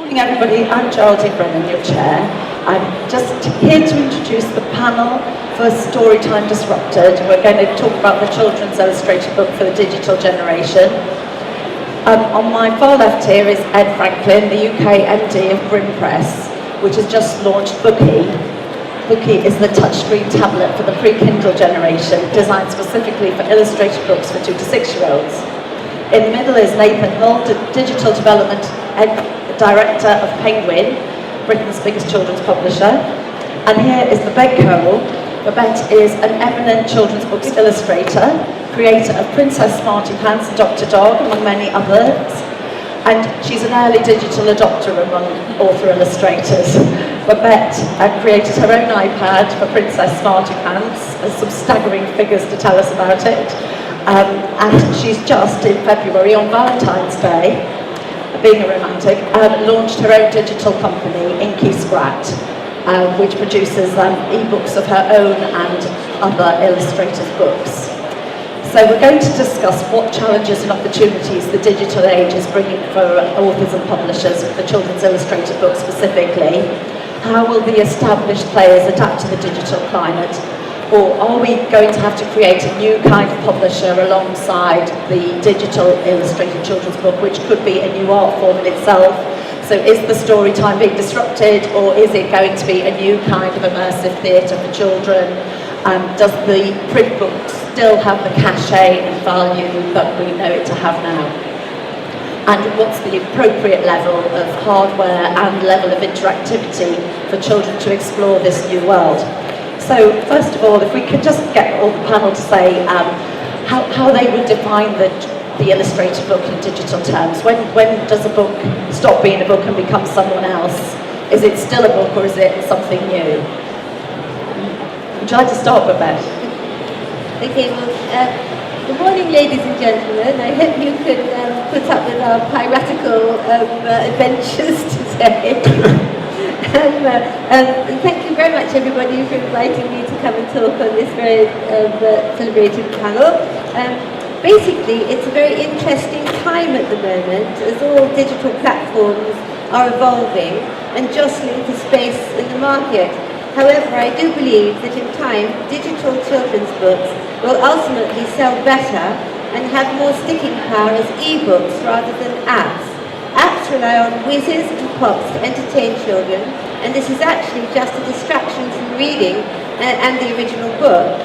Evening everybody, I'm Geraldine Brennan, your chair. I'm just here to introduce the panel for Storytime Disrupted. We're going to talk about the Children's Illustrated book for the digital generation. On my far left here is Ed Franklin, the UK MD of Grimm Press, which has just launched Bookie. Bookie is the touchscreen tablet for the pre-Kindle generation, designed specifically for illustrated books for 2 to 6-year-olds. In the middle is Nathan Hull, Digital Development Director of Penguin, Britain's biggest children's publisher. And here is Babette Cole. Babette is an eminent children's books illustrator, creator of Princess Smarty Pants and Dr. Dog, among many others. And she's an early digital adopter among author illustrators. Babette created her own iPad for Princess Smarty Pants, and some staggering figures to tell us about it. And she's just, in February, on Valentine's Day, being a romantic, launched her own digital company, Inky Sprat, which produces e-books of her own and other illustrators' books. So we're going to discuss what challenges and opportunities the digital age is bringing for authors and publishers for children's illustrated books specifically. How will the established players adapt to the digital climate? Or are we going to have to create a new kind of publisher alongside the digital illustrated children's book, which could be a new art form in itself? So is the story time being disrupted, or is it going to be a new kind of immersive theatre for children? Does the print book still have the cachet and value that we know it to have now? And what's the appropriate level of hardware and level of interactivity for children to explore this new world? So first of all, if we could just get all the panel to say how they would define the illustrated book in digital terms. When does a book stop being a book and become someone else? Is it still a book or is it something new? Would you like to start, Babette? Okay, well, good morning, ladies and gentlemen. I hope you can put up with our piratical adventures today. Thank you very much, everybody, for inviting me to come and talk on this very celebrated panel. Basically, it's a very interesting time at the moment, as all digital platforms are evolving and jostling for space in the market. However, I do believe that in time, digital children's books will ultimately sell better and have more sticking power as e-books rather than apps. Apps rely on whizzes and pops to entertain children, and this is actually just a distraction from reading and the original book.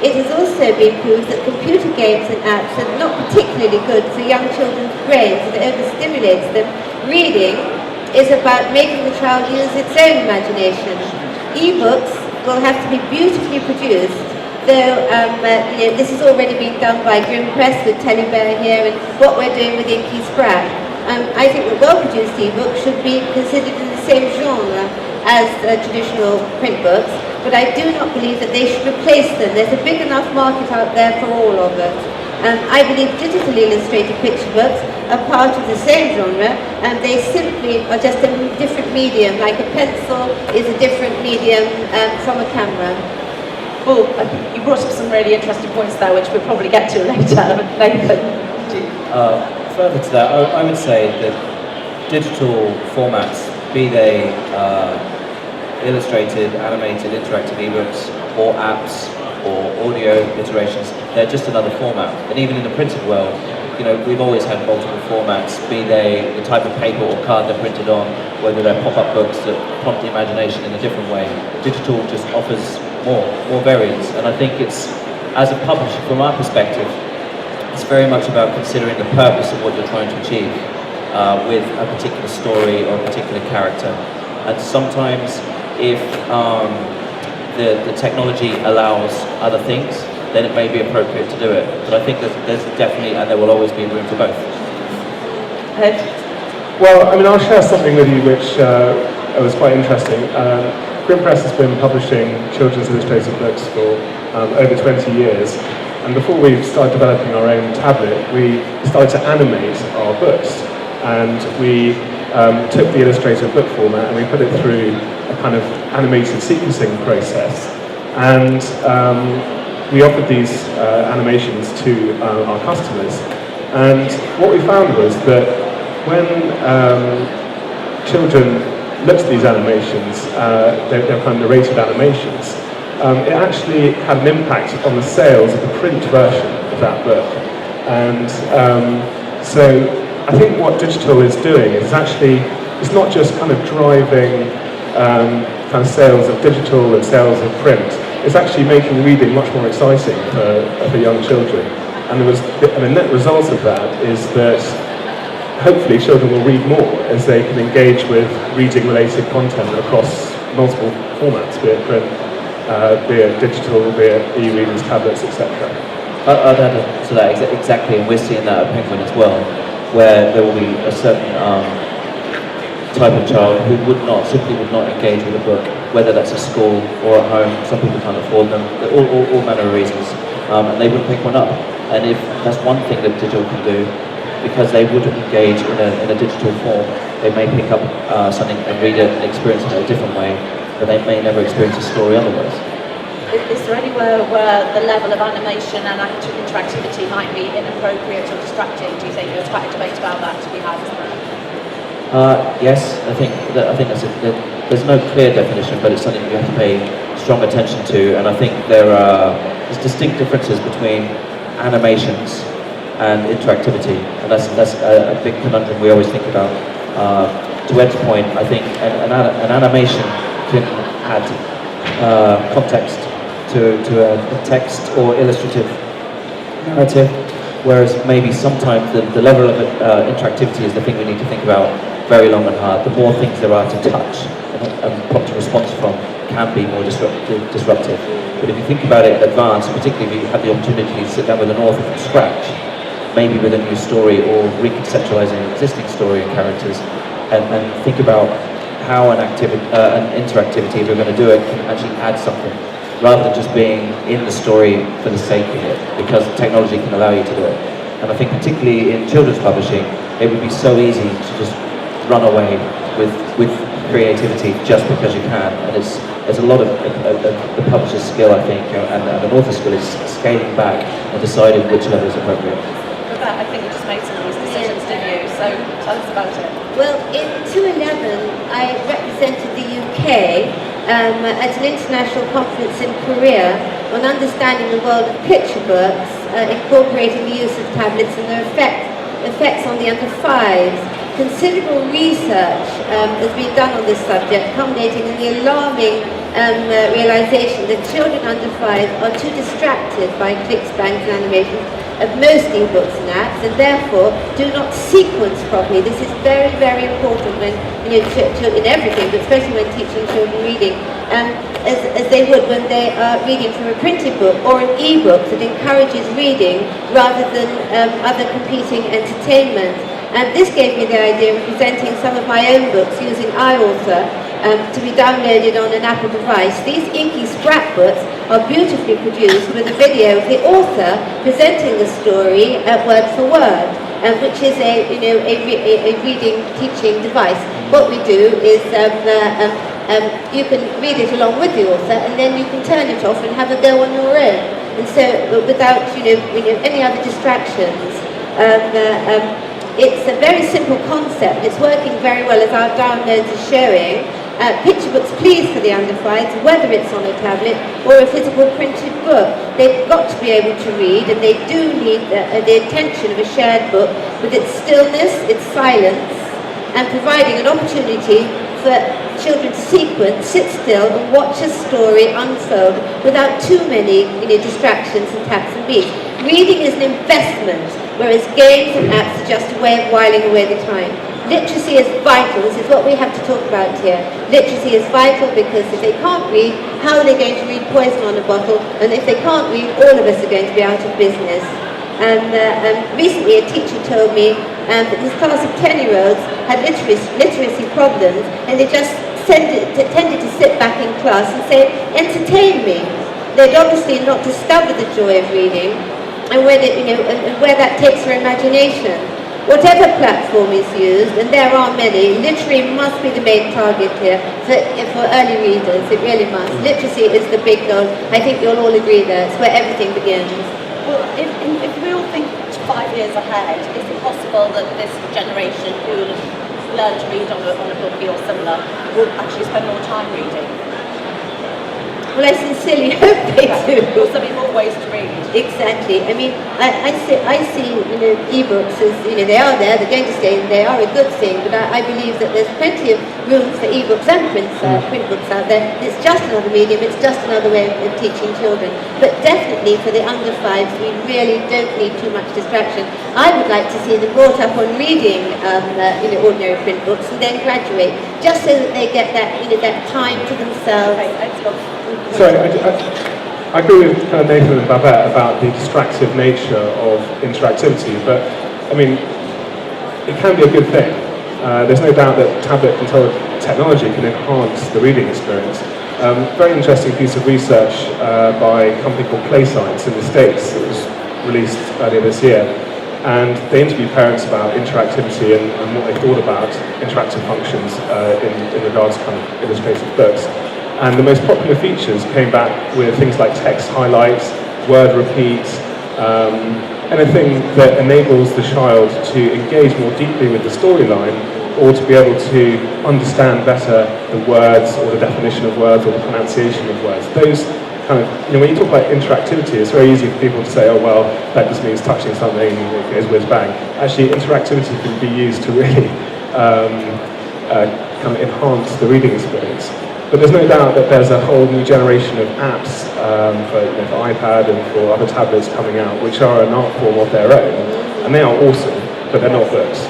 It has also been proved that computer games and apps are not particularly good for young children's brains, and it overstimulates them. Reading is about making the child use its own imagination. E-books will have to be beautifully produced, though this has already been done by Grimm Press with Teddy Bear here, and what we're doing with Inky Sprat. I think that well-produced e-books should be considered in the same genre as traditional print books, but I do not believe that they should replace them. There's a big enough market out there for all of us. I believe digitally illustrated picture books are part of the same genre, and they simply are just a different medium, like a pencil is a different medium from a camera. Well, you brought up some really interesting points there, which we'll probably get to later. Nathan? Further to that, I would say that digital formats, be they illustrated, animated, interactive ebooks, or apps, or audio iterations, they're just another format. And even in the printed world, we've always had multiple formats, be they the type of paper or card they're printed on, whether they're pop-up books that prompt the imagination in a different way. Digital just offers more variance. And I think it's, as a publisher, from our perspective, it's very much about considering the purpose of what you're trying to achieve with a particular story or a particular character. And sometimes if the technology allows other things, then it may be appropriate to do it. But I think there's definitely, and there will always be room for both. Ed? Well, I'll share something with you which was quite interesting. Grimm Press has been publishing children's illustrated books for over 20 years. And before we started developing our own tablet, we started to animate our books. And we took the illustrated book format and we put it through a kind of animated sequencing process. And we offered these animations to our customers. And what we found was that when children looked at these animations, they're kind of narrated animations, it actually had an impact on the sales of the print version of that book. And so I think what digital is doing is actually, it's not just kind of driving kind of sales of digital and sales of print, it's actually making reading much more exciting for young children. And the net result of that is that hopefully children will read more as they can engage with reading related content across multiple formats, be it print, be it digital, be it e-readers, tablets, etc. I'd add to that exactly, and we're seeing that at Penguin as well, where there will be a certain type of child who simply would not engage with a book, whether that's at school or at home. Some people can't afford them, all manner of reasons, and they wouldn't pick one up. And if that's one thing that digital can do, because they wouldn't engage in a digital form, they may pick up something and read it and experience it in a different way, but they may never experience a story otherwise. Is there anywhere where the level of animation and interactivity might be inappropriate or distracting? Do you think there's quite a debate about that to be had? Yes, I think there's no clear definition, but it's something you have to pay strong attention to, and I think there's distinct differences between animations and interactivity, and that's a big conundrum we always think about. To Ed's point, I think an animation can add context to a text or illustrative narrative, whereas maybe sometimes the level of interactivity is the thing we need to think about very long and hard. The more things there are to touch and prompt a response from can be more disruptive. But if you think about it in advance, particularly if you have the opportunity to sit down with an author from scratch, maybe with a new story or reconceptualizing an existing story and characters, and think about how an interactivity, if we're going to do it, can actually add something, rather than just being in the story for the sake of it, because technology can allow you to do it. And I think particularly in children's publishing, it would be so easy to just run away with creativity just because you can. And there's a lot of the publisher's skill, I think, and an author's skill is scaling back and deciding which level is appropriate. I think you just made some of these decisions, didn't you? So tell us about it. Well, in 2011, I represented the UK at an international conference in Korea on understanding the world of picture books, incorporating the use of tablets and their effects on the under fives. Considerable research has been done on this subject, culminating in the alarming realization that children under 5 are too distracted by clicks, bangs and animations of most e-books and apps, and therefore do not sequence properly. This is very, very important when, in everything, but especially when teaching children reading, as they would when they are reading from a printed book or an e-book that encourages reading rather than other competing entertainment. And this gave me the idea of presenting some of my own books using iAuthor to be downloaded on an Apple device. These inky scrapbooks are beautifully produced with a video of the author presenting the story word for word, which is a reading teaching device. What we do is you can read it along with the author, and then you can turn it off and have a go on your own. And so, without any other distractions. It's a very simple concept. It's working very well, as our downloads are showing. Picture books please for the under fives, whether it's on a tablet or a physical printed book. They've got to be able to read, and they do need the attention of a shared book with its stillness, its silence, and providing an opportunity for children to sequence, sit still and watch a story unfold without too many distractions and taps and beats. Reading is an investment, whereas games and apps are just a way of whiling away the time. Literacy is vital. This is what we have to talk about here. Literacy is vital because if they can't read, how are they going to read Poison on a Bottle? And if they can't read, all of us are going to be out of business. And recently a teacher told me that this class of 10-year-olds had literacy problems, and they just tended to sit back in class and say, entertain me. They'd obviously not discovered the joy of reading, and where that takes their imagination. Whatever platform is used, and there are many, literacy must be the main target here for early readers. It really must. Literacy is the big goal. I think you'll all agree there. It's where everything begins. Well, if we all think 5 years ahead, is it possible that this generation who will have learn to read on a bookie or similar will actually spend more time reading? Well, I sincerely hope they do. Will there be more ways to read? Exactly. I mean, I see, e-books as, they are there, they're going to stay, and they are a good thing, but I believe that there's plenty of room for e-books and print books out there. It's just another medium, it's just another way of teaching children. But definitely for the under fives, we really don't need too much distraction. I would like to see them brought up on reading, ordinary print books and then graduate, just so that they get that, that time to themselves. Okay, excellent. So I agree with kind of Nathan and Babette about the distractive nature of interactivity, but I mean, it can be a good thing. There's no doubt that tablet-controlled technology can enhance the reading experience. Very interesting piece of research by a company called PlayScience in the States that was released earlier this year, and they interviewed parents about interactivity and what they thought about interactive functions in regards to kind of illustrated books. And the most popular features came back with things like text highlights, word repeats, anything that enables the child to engage more deeply with the storyline, or to be able to understand better the words or the definition of words or the pronunciation of words. Those kind of, when you talk about interactivity, it's very easy for people to say, oh well, that just means touching something, it goes whiz bang. Actually, interactivity can be used to really kind of enhance the reading experience. But there's no doubt that there's a whole new generation of apps for iPad and for other tablets coming out, which are an art form of their own, and they are awesome, but they're not books.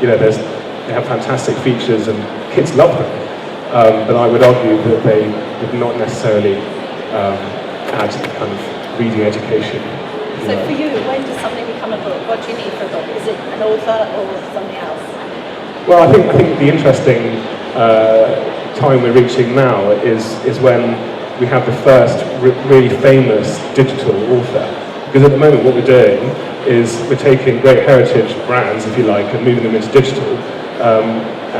They have fantastic features and kids love them, but I would argue that they would not necessarily add to the kind of reading education. So for you, when does something become a book? What do you need for a book? Is it an author or something else? Well, I think the interesting time we're reaching now is when we have the first really famous digital author. Because at the moment what we're doing is we're taking great heritage brands, if you like, and moving them into digital.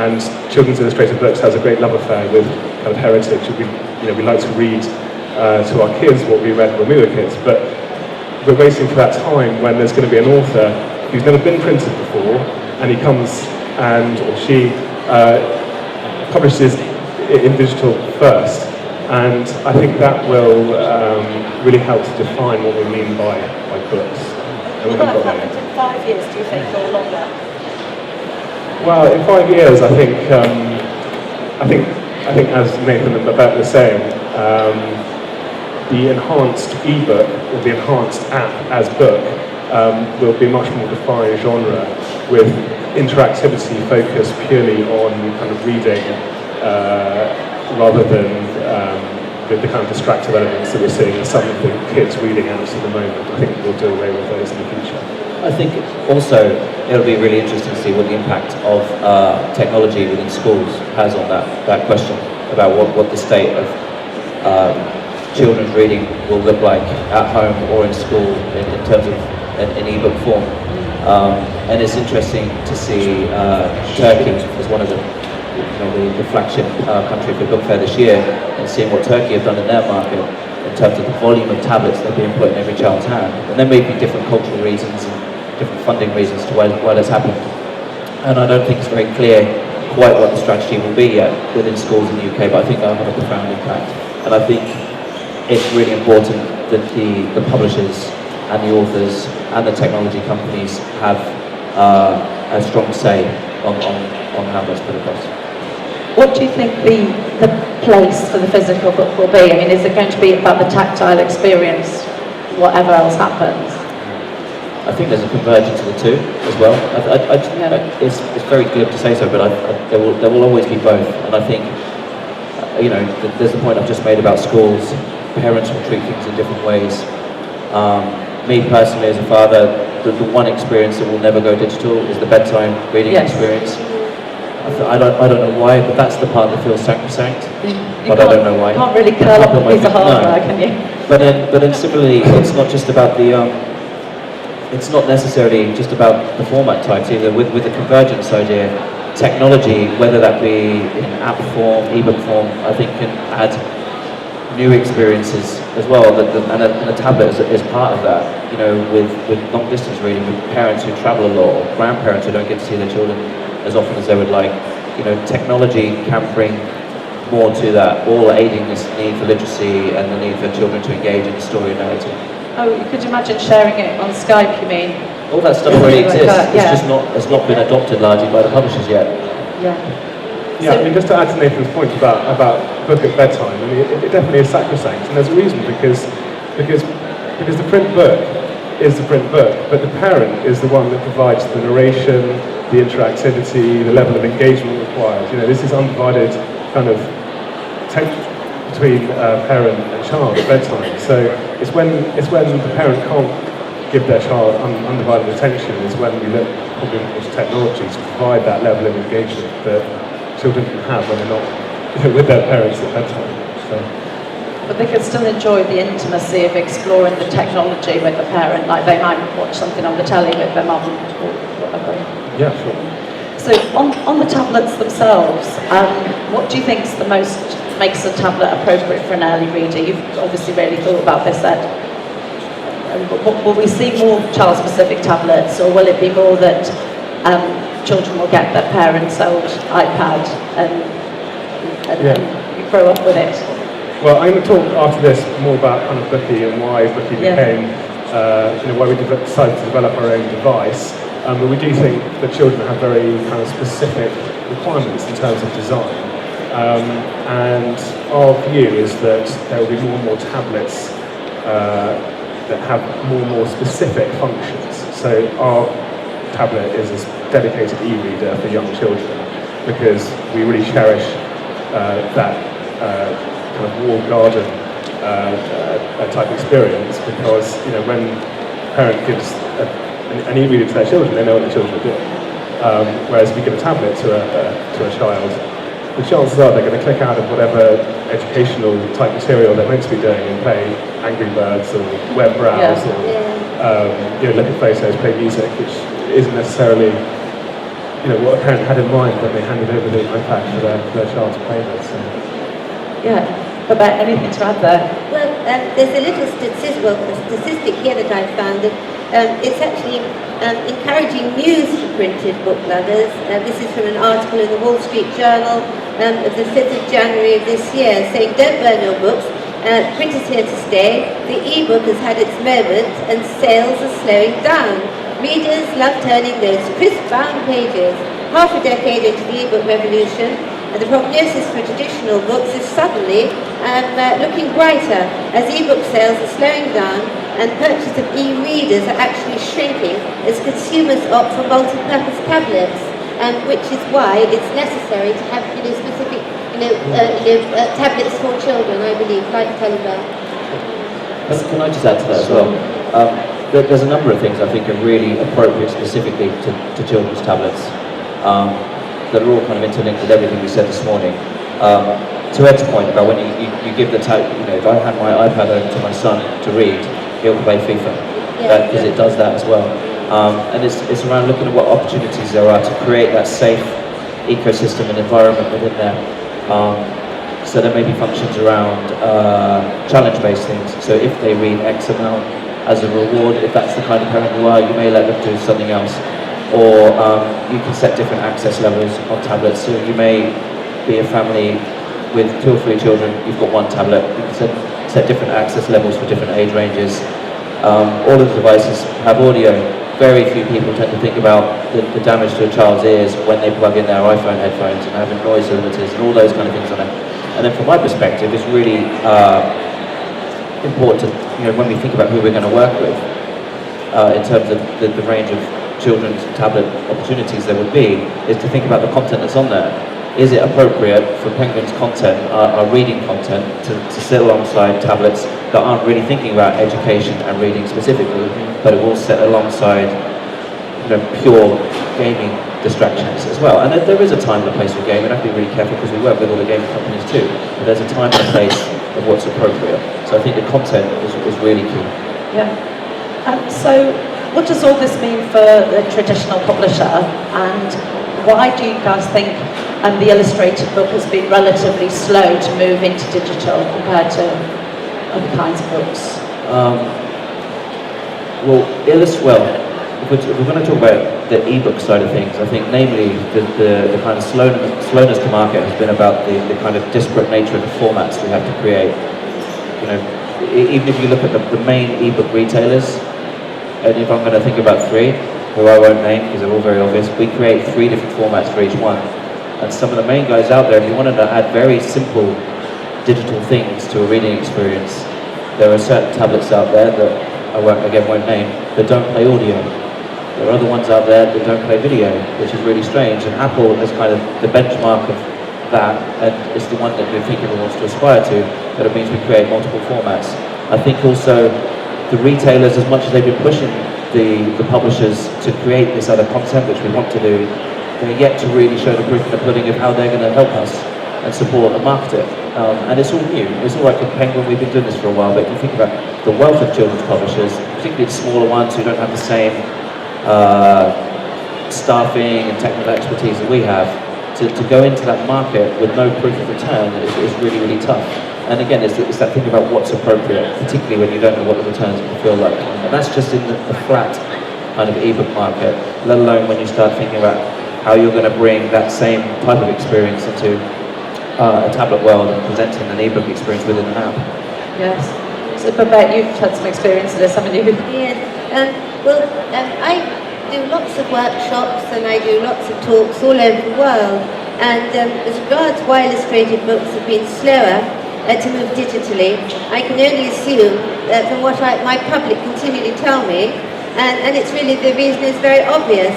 And Children's Illustrated Books has a great love affair with kind of heritage. We like to read to our kids what we read when we were kids, but we're waiting for that time when there's going to be an author who's never been printed before, and he comes or she publishes in digital first, and I think that will really help to define what we mean by books. Will that happen in 5 years, do you think, or longer? Well, in 5 years, I think as Nathan and Babette were saying, the enhanced ebook or the enhanced app as book will be a much more defined genre with interactivity focused purely on kind of reading rather than the kind of distractive elements that we're seeing in some of the kids' reading apps at the moment. I think we'll do away with those in the future. I think also it'll be really interesting to see what the impact of technology within schools has on that question about what the state of children's reading will look like at home or in school in terms of an e-book form. And it's interesting to see Turkey as one of the flagship country for Book Fair this year, and seeing what Turkey have done in their market in terms of the volume of tablets that are being put in every child's hand. And there may be different cultural reasons and different funding reasons to why that's happened. And I don't think it's very clear quite what the strategy will be yet within schools in the UK, but I think that'll have a profound impact. And I think it's really important that the publishers and the authors and the technology companies have a strong say on how that's put across. What do you think the place for the physical book will be? I mean, is it going to be about the tactile experience, whatever else happens? I think there's a convergence of the two as well. It's very glib to say so, but there will always be both. And I think, there's the point I've just made about schools. Parents will treat things in different ways. Me personally, as a father, the one experience that will never go digital is the bedtime reading experience. I don't know why, but that's the part that feels sacrosanct. But I don't know why. You can't really curl up a piece of hardware, can you? But then similarly, it's not just about it's not necessarily just about the format types either. With the convergence idea, technology, whether that be in app form, ebook form, I think can add new experiences as well. And a tablet is part of that. With long distance reading, with parents who travel a lot, or grandparents who don't get to see their children as often as they would like. You know, technology can bring more to that, all aiding this need for literacy and the need for children to engage in the story and narrative. Oh, you could imagine sharing it on Skype, you mean? All that stuff already Like exists. that, yeah. It's not been adopted largely by the publishers yet. Yeah. Yeah, I mean, just to add to Nathan's point about book at bedtime, I mean, it definitely is sacrosanct, and there's a reason because the print book is the print book, but the parent is the one that provides the narration, the interactivity, the level of engagement required. You know, this is undivided kind of tension between parent and child at bedtime. So it's when the parent can't give their child undivided attention is when we look probably into technology to provide that level of engagement that children can have when they're not with their parents at bedtime. So. But they can still enjoy the intimacy of exploring the technology with the parent, like they might watch something on the telly with their mum or whatever. Yeah, sure. So on the tablets themselves, what do you think makes a tablet appropriate for an early reader? You've obviously really thought about this, Ed. Will we see more child-specific tablets, or will it be more that children will get their parents' old iPad and you grow up with it? Well, I'm going to talk after this more about kind of Bookie and why Bookie became, why we decided to develop our own device. But we do think that children have very kind of specific requirements in terms of design. And our view is that there will be more and more tablets that have more and more specific functions. So our tablet is a dedicated e-reader for young children because we really cherish that kind of walled garden type experience, because when a parent gives an e-reader to their children, they know what the children are doing. Whereas if you give a tablet to a child, the chances are they're going to click out of whatever educational type material they're meant to be doing and play Angry Birds or web browse or look at photos, play music, which isn't necessarily what a parent had in mind when they handed over the iPad for their child to play with. So. Yeah, about anything to add there? Well, there's a little statistic here that I found that it's actually encouraging news for printed book lovers. This is from an article in the Wall Street Journal of the 5th of January of this year, saying, "Don't burn your books. Print is here to stay. The e-book has had its moment and sales are slowing down. Readers love turning those crisp-bound pages. Half a decade into the e-book revolution, the prognosis for traditional books is suddenly looking brighter as e-book sales are slowing down and purchase of e-readers are actually shrinking as consumers opt for multi-purpose tablets, which is why it's necessary to have specific tablets for children, I believe, like Telegram." Can I just add to that as well? There's a number of things I think are really appropriate specifically to children's tablets. That are all kind of interlinked with everything we said this morning. To Ed's point about when you give the tablet, if I hand my iPad over to my son to read, he'll play FIFA, because it does that as well. And it's around looking at what opportunities there are to create that safe ecosystem and environment within there. So there may be functions around challenge-based things. So if they read X amount as a reward, if that's the kind of parent you are, you may let them do something else. Or you can set different access levels on tablets. So you may be a family with 2 or 3 children, you've got one tablet. You can set different access levels for different age ranges. All of the devices have audio. Very few people tend to think about the damage to a child's ears when they plug in their iPhone headphones and having noise limiters and all those kind of things on it. And then from my perspective, it's really important to, when we think about who we're going to work with, in terms of the range of children's tablet opportunities there would be, is to think about the content that's on there. Is it appropriate for Penguin's content, our reading content, to sit alongside tablets that aren't really thinking about education and reading specifically, but it will sit alongside pure gaming distractions as well? And there is a time and a place for gaming. I have to be really careful because we work with all the gaming companies too, but there's a time and a place of what's appropriate. So I think the content is really key. Yeah. So what does all this mean for the traditional publisher, and why do you guys think the illustrated book has been relatively slow to move into digital compared to other kinds of books? if we're going to talk about the ebook side of things, I think namely the kind of slowness to market has been about the kind of disparate nature of the formats we have to create. You know, even if you look at the main ebook retailers, and if I'm going to think about three, who I won't name because they're all very obvious, we create 3 different formats for each one. And some of the main guys out there, if you wanted to add very simple digital things to a reading experience, there are certain tablets out there that I won't name, that don't play audio. There are other ones out there that don't play video, which is really strange. And Apple is kind of the benchmark of that, and it's the one that we think everyone wants to aspire to, but it means we create multiple formats. I think also the retailers, as much as they've been pushing the publishers to create this other content, which we want to do, they're yet to really show the proof in the pudding of how they're going to help us and support and market it. And it's all new. It's all right with Penguin, we've been doing this for a while, but if you think about the wealth of children's publishers, particularly the smaller ones who don't have the same staffing and technical expertise that we have, to go into that market with no proof of return is really, really tough. And again, it's that thing about what's appropriate, particularly when you don't know what the returns will feel like. And that's just in the flat kind of ebook market, let alone when you start thinking about how you're going to bring that same type of experience into a tablet world and presenting an ebook experience within an app. Yes. So Babette, you've had some experience of this, haven't you? Yes. I do lots of workshops and I do lots of talks all over the world. And as regards why illustrated books have been slower to move digitally, I can only assume that from what my public continually tell me, and it's really, the reason is very obvious.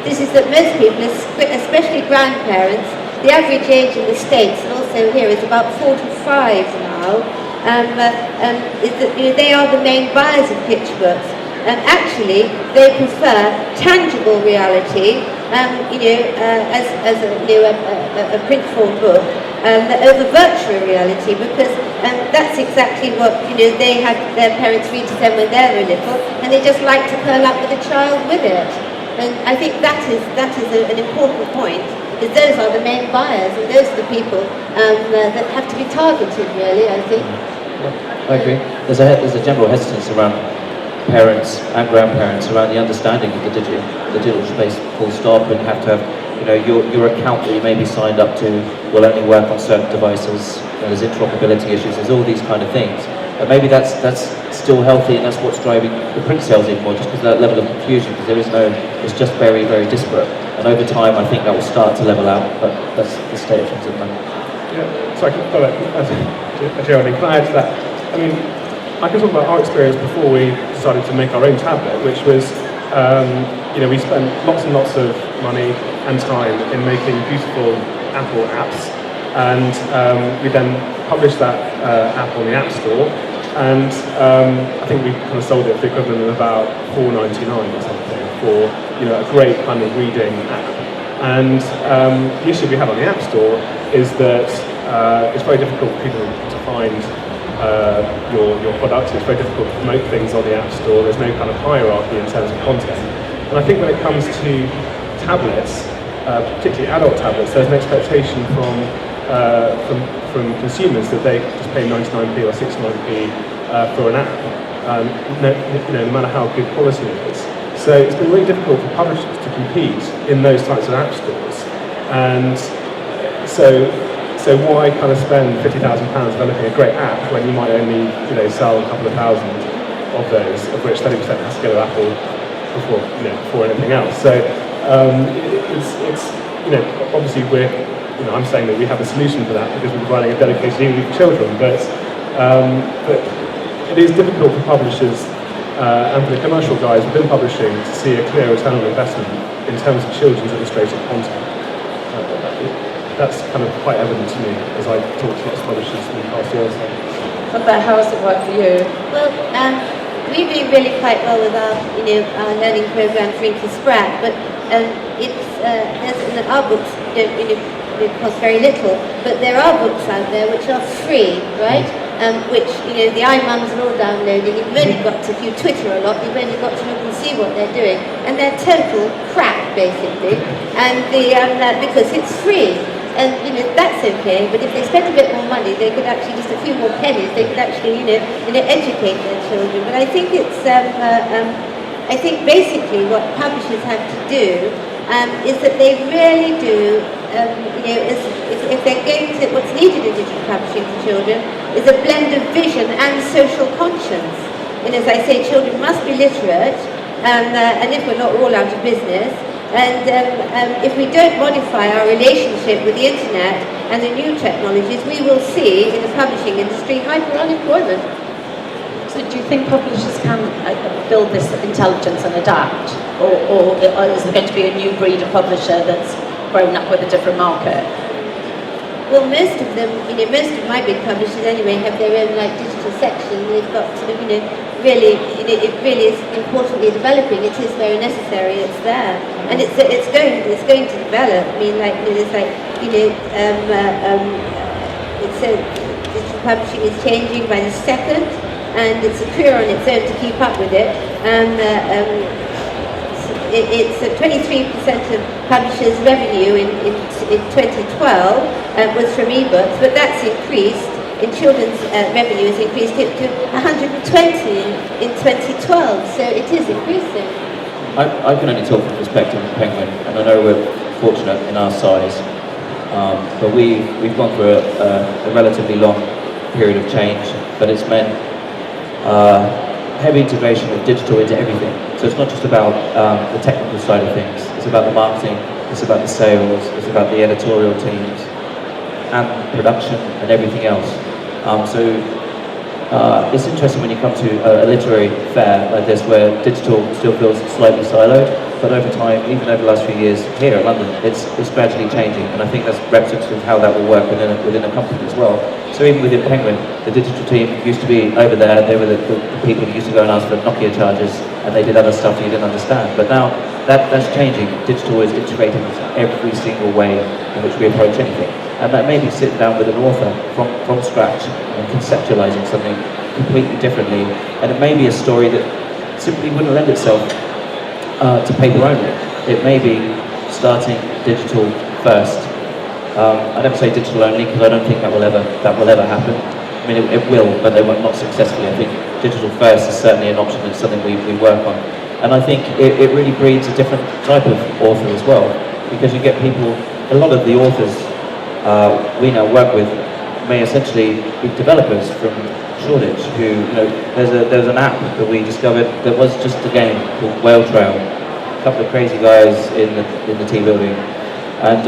This is that most people, especially grandparents, the average age in the States and also here is about 45 now, is that they are the main buyers of picture books. Actually, they prefer tangible reality, as a print form book, over virtual reality, because that's exactly what they had their parents read to them when they were little, and they just like to curl up with a child with it. And I think that is an important point, because those are the main buyers, and those are the people that have to be targeted, really, I think. I agree. There's a general hesitance around parents and grandparents around the understanding of the digital space, full stop, and you have to have, your account that you may be signed up to will only work on certain devices. There's interoperability issues. There's all these kind of things. And maybe that's still healthy, and that's what's driving the print sales even more, just because of that level of confusion, because it's just very, very disparate. And over time, I think that will start to level out, but that's the state of things at the moment. Yeah, so I can, Geraldine, can I add to that? I mean, I can talk about our experience before we decided to make our own tablet, which was, we spent lots and lots of money and time in making beautiful Apple apps, and we then published that app on the App Store, and I think we kind of sold it for the equivalent of about $4.99 or something for a great kind of reading app. And the issue we have on the App Store is that it's very difficult for people to find your products. It's very difficult to promote things on the App Store. There's no kind of hierarchy in terms of content. And I think when it comes to tablets, particularly adult tablets, there's an expectation from consumers that they just pay 99p or 69p for an app, no matter how good quality it is. So it's been really difficult for publishers to compete in those types of app stores. And so why kind of spend £50,000 developing a great app when you might only sell a couple of thousand of those, of which 30% has to go to Apple before anything else. So it's obviously I'm saying that we have a solution for that because we're providing a dedicated e-reader for children, but it is difficult for publishers and for the commercial guys within publishing to see a clear return on investment in terms of children's illustrated content. That's kind of quite evident to me as I talk to lots of publishers in the past year or so. Babette, how has it worked for you? Well, we do really quite well with our learning program for Inky Sprat, but our books they cost very little, but there are books out there which are free, right? Which the iMums are all downloading. You've only got to, if you Twitter a lot, you've only got to look and see what they're doing, and they're total crap basically. And because it's free. And that's okay, but if they spent a bit more money, they could actually, just a few more pennies, they could actually educate their children. But I think it's I think basically what publishers have to do is that they really do, if they're going to, what's needed in digital publishing for children is a blend of vision and social conscience. And as I say, children must be literate, and if we're not all out of business, and if we don't modify our relationship with the internet and the new technologies, we will see in the publishing industry hyper-unemployment. So do you think publishers can build this intelligence and adapt? Or is there going to be a new breed of publisher that's grown up with a different market? Well, most of them, most of my big publishers anyway have their own digital section. They've got sort of, really, it really is importantly developing. It is very necessary. It's there, and it's going to develop. I mean, digital publishing is changing by the second, and it's a career on its own to keep up with it. And it's 23% of publishers' revenue in 2012 was from ebooks, but that's increased. In children's revenue has increased to 120 in 2012, so it is increasing. I can only talk from the perspective of Penguin, and I know we're fortunate in our size, but we've gone through a relatively long period of change, but it's meant heavy integration of digital into everything. So it's not just about the technical side of things, it's about the marketing, it's about the sales, it's about the editorial teams, and production and everything else. It's interesting when you come to a literary fair like this where digital still feels slightly siloed, but over time, even over the last few years here in London, it's gradually changing, and I think that's representative of how that will work within a company as well. So even within Penguin, the digital team used to be over there, they were the people who used to go and ask for Nokia chargers, and they did other stuff you didn't understand. But now that's changing. Digital is integrated into every single way in which we approach anything. And that may be sitting down with an author from scratch and conceptualizing something completely differently. And it may be a story that simply wouldn't lend itself to paper only. It may be starting digital first. I never say digital only because I don't think that will ever happen. I mean, it will, but they won't, not successfully. I think digital first is certainly an option. It's something we work on. And I think it really breeds a different type of author as well, because you get people, a lot of the authors we now work with may essentially be developers from Shoreditch who, there's an app that we discovered that was just a game called Whale Trail. A couple of crazy guys in the Tea Building. And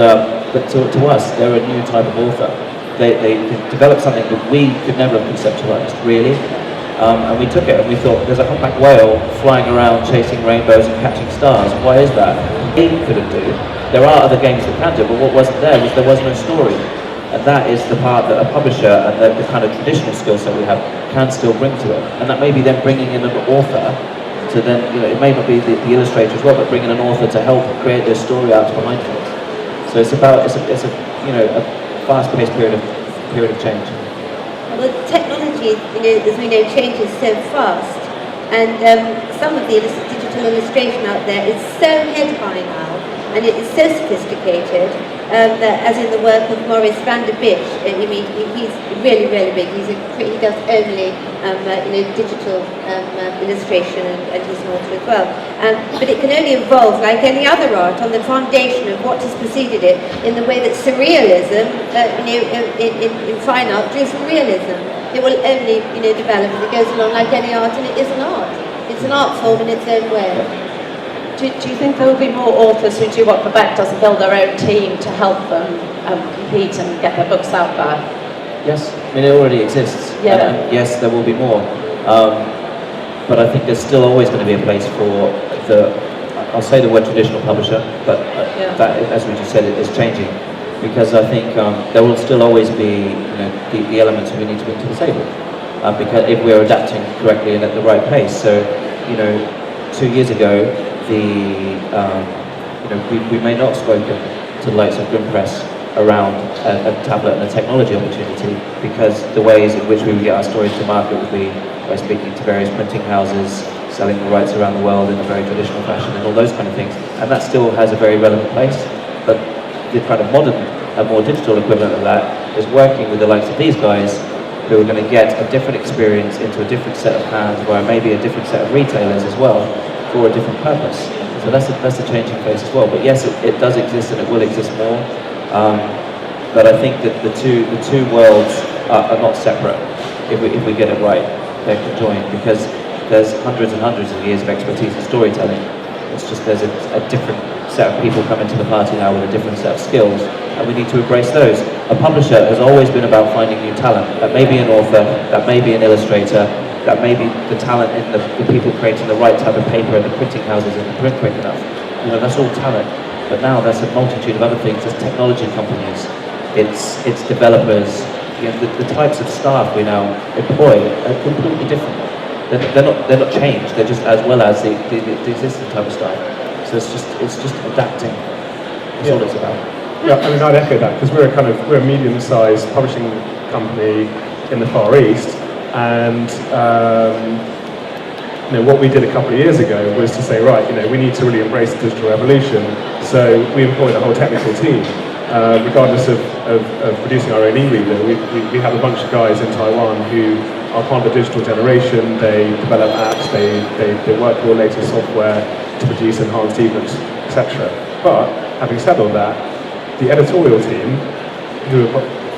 but to us, they're a new type of author. They developed something that we could never have conceptualized, really. And we took it and we thought, there's a humpback whale flying around chasing rainbows and catching stars. Why is that? We couldn't do. There are other games that can do, but what wasn't there was no story. And that is the part that a publisher and the kind of traditional skill set we have can still bring to it. And that may be then bringing in an author to then, it may not be the illustrator as well, but bringing an author to help create their story out behind things. So it's a fast-paced period of change. Well, technology, as we know, changes so fast, and some of the digital illustration out there is so head-high now, and it is so sophisticated that, as in the work of Maurice van der Bisch, he's really, really big. He does only digital illustration, and he's an author as well. But it can only evolve, like any other art, on the foundation of what has preceded it, in the way that surrealism, in fine art, drew from realism. It will only, develop as it goes along, like any art, and it is an art. It's an art form in its own way. Do you think there will be more authors who do what Quebec does and build their own team to help them compete and get their books out there? Yes, I mean, it already exists. Yeah. And yes, there will be more. But I think there's still always going to be a place for I'll say the word traditional publisher, but that, as we just said, it is changing. Because I think there will still always be the elements we need to bring to the table. Because if we're adapting correctly and at the right pace. So, 2 years ago, we may not have spoken to the likes of Grim Press around a tablet and a technology opportunity, because the ways in which we would get our stories to market would be by speaking to various printing houses, selling the rights around the world in a very traditional fashion and all those kind of things. And that still has a very relevant place. But the kind of modern and more digital equivalent of that is working with the likes of these guys who are going to get a different experience into a different set of hands, where maybe a different set of retailers as well, to for a different purpose. So that's a changing face as well. But yes, it does exist and it will exist more. But I think that the two worlds are not separate. If we get it right, they're conjoined, because there's hundreds and hundreds of years of expertise in storytelling. It's just there's a different set of people coming to the party now with a different set of skills, and we need to embrace those. A publisher has always been about finding new talent. That may be an author, that may be an illustrator, that may be the talent in the people creating the right type of paper and the printing houses and the print quick enough. You know, that's all talent. But now there's a multitude of other things. There's technology companies, it's developers. You know, the types of staff we now employ are completely different. They're not changed. They're just as well as the existing type of staff. So it's just adapting. That's all it's about. Yeah, I mean, I'd echo that, because we're a medium-sized publishing company in the Far East, and what we did a couple of years ago was to say, right, we need to really embrace the digital revolution. So we employed a whole technical team, regardless of producing our own e-reader. We have a bunch of guys in Taiwan who are part of the digital generation. They develop apps, they work with all the latest software to produce enhanced ebooks, etc. But having said all that, the editorial team, who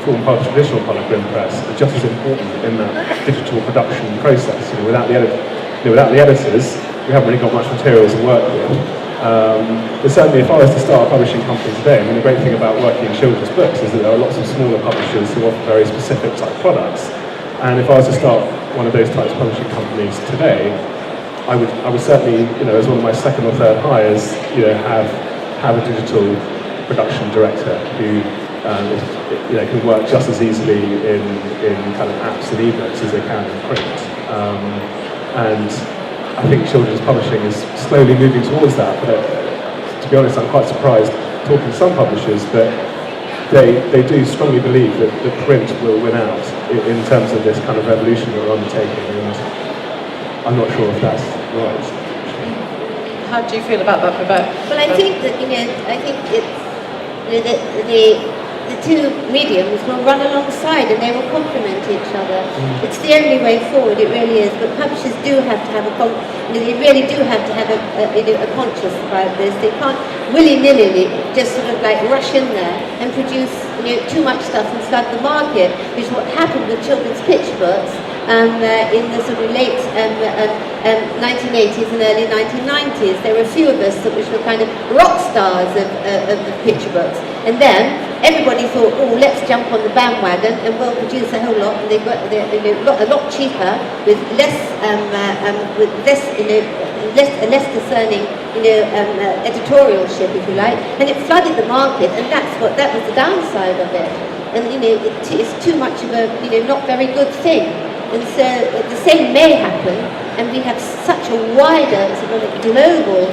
form part of the traditional part of Grimm Press, are just as important in that digital production process. Without the editors, we haven't really got much materials to work with. But certainly, if I was to start a publishing company today, the great thing about working in children's books is that there are lots of smaller publishers who offer very specific type products. And if I was to start one of those types of publishing companies today, I would certainly, as one of my second or third hires, have a digital production director who can work just as easily in kind of apps and ebooks as they can in print. And I think children's publishing is slowly moving towards that. But to be honest, I'm quite surprised talking to some publishers that they do strongly believe that print will win out in terms of this kind of revolution that we're undertaking. And I'm not sure if that's right. How do you feel about that, Rebecca? Well, I think that it's the two mediums will run alongside and they will complement each other. It's the only way forward, it really is. But publishers do have to have they really do have to have a conscience about this. They can't willy-nilly just sort of like rush in there and produce too much stuff and flood the market, which is what happened with children's picture books in the sort of late 1980s and early 1990s. There were a few of us that were kind of rock stars of picture books. And then everybody thought, let's jump on the bandwagon and we'll produce a whole lot. And they're a lot cheaper with less less discerning editorialship, if you like. And it flooded the market, and that was the downside of it. And it's too much of a not very good thing. And so the same may happen, and we have such a wider sort of global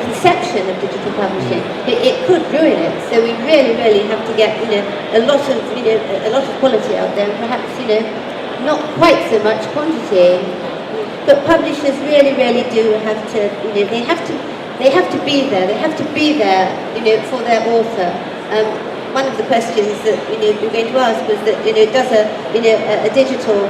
conception of digital publishing. It could ruin it. So we really, really have to get a lot of quality out there, and perhaps not quite so much quantity. But publishers really, really do have to they have to be there. They have to be there for their author. One of the questions that we were going to ask was that does a digital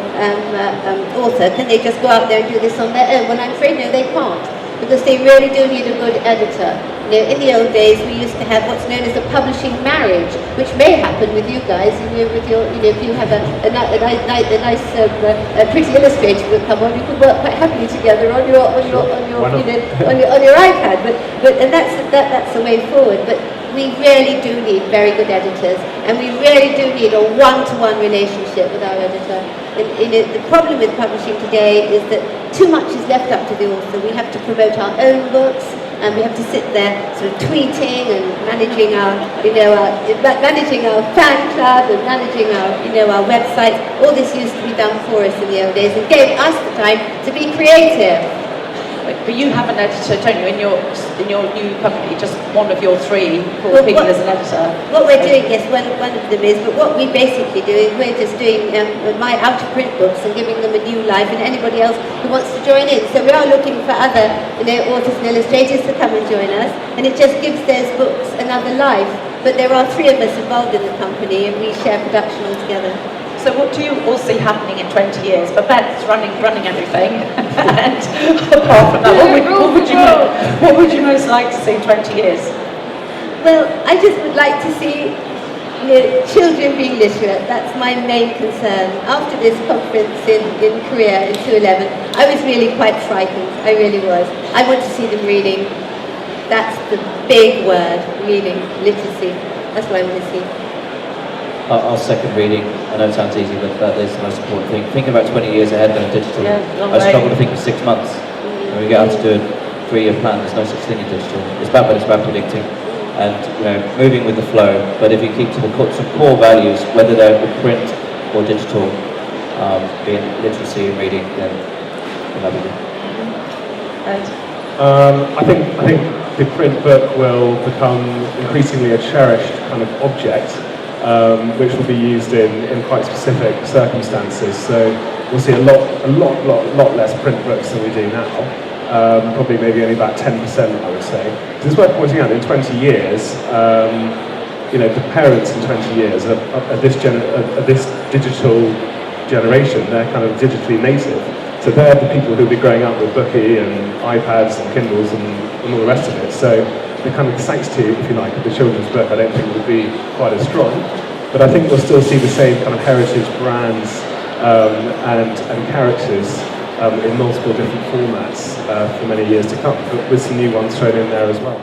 author, can they just go out there and do this on their own? Well, I'm afraid no, they can't, because they really do need a good editor. In the old days, we used to have what's known as a publishing marriage, which may happen with you guys. With your if you have a nice pretty illustrator that come on, you could work quite happily together on your iPad. And that's the way forward. But we really do need very good editors, and we really do need a one-to-one relationship with our editor. The problem with publishing today is that too much is left up to the author. We have to promote our own books, and we have to sit there sort of tweeting and managing our fan club and managing our websites. All this used to be done for us in the old days, and gave us the time to be creative. But you have an editor, don't you, in your new company, just one of your three called people as an editor? What we're doing, yes, one of them is, but what we basically do is we're just doing my out-of-print books and giving them a new life, and anybody else who wants to join in. So we are looking for other authors and illustrators to come and join us, and it just gives those books another life. But there are three of us involved in the company, and we share production altogether. So what do you all see happening in 20 years? Babette's running everything. And apart from that, what would you most like to see in 20 years? Well, I just would like to see children being literate. That's my main concern. After this conference in Korea in 2011, I was really quite frightened. I really was. I want to see them reading. That's the big word, reading, literacy. That's what I want to see. I'll second reading. I know it sounds easy, but that is the most important thing. Thinking about 20 years ahead on digital, Yeah, long I way. struggle to think of 6 months. When we get out to do a 3-year plan, there's no such thing in digital. It's bad, but it's bad predicting. And moving with the flow. But if you keep to some core values, whether they're print or digital, being literacy and reading, then that'll be good. And I think the print book will become increasingly a cherished kind of object, which will be used in quite specific circumstances. So we'll see a lot less print books than we do now. Probably maybe only about 10%, I would say. It's worth pointing out in 20 years, the parents in 20 years are this digital generation. They're kind of digitally native. So they're the people who'll be growing up with Bookie and iPads and Kindles and all the rest of it. So the kind of sanctity, if you like, of the children's book, I don't think will be quite as strong. But I think we'll still see the same kind of heritage brands and characters in multiple different formats for many years to come, but with some new ones thrown in there as well.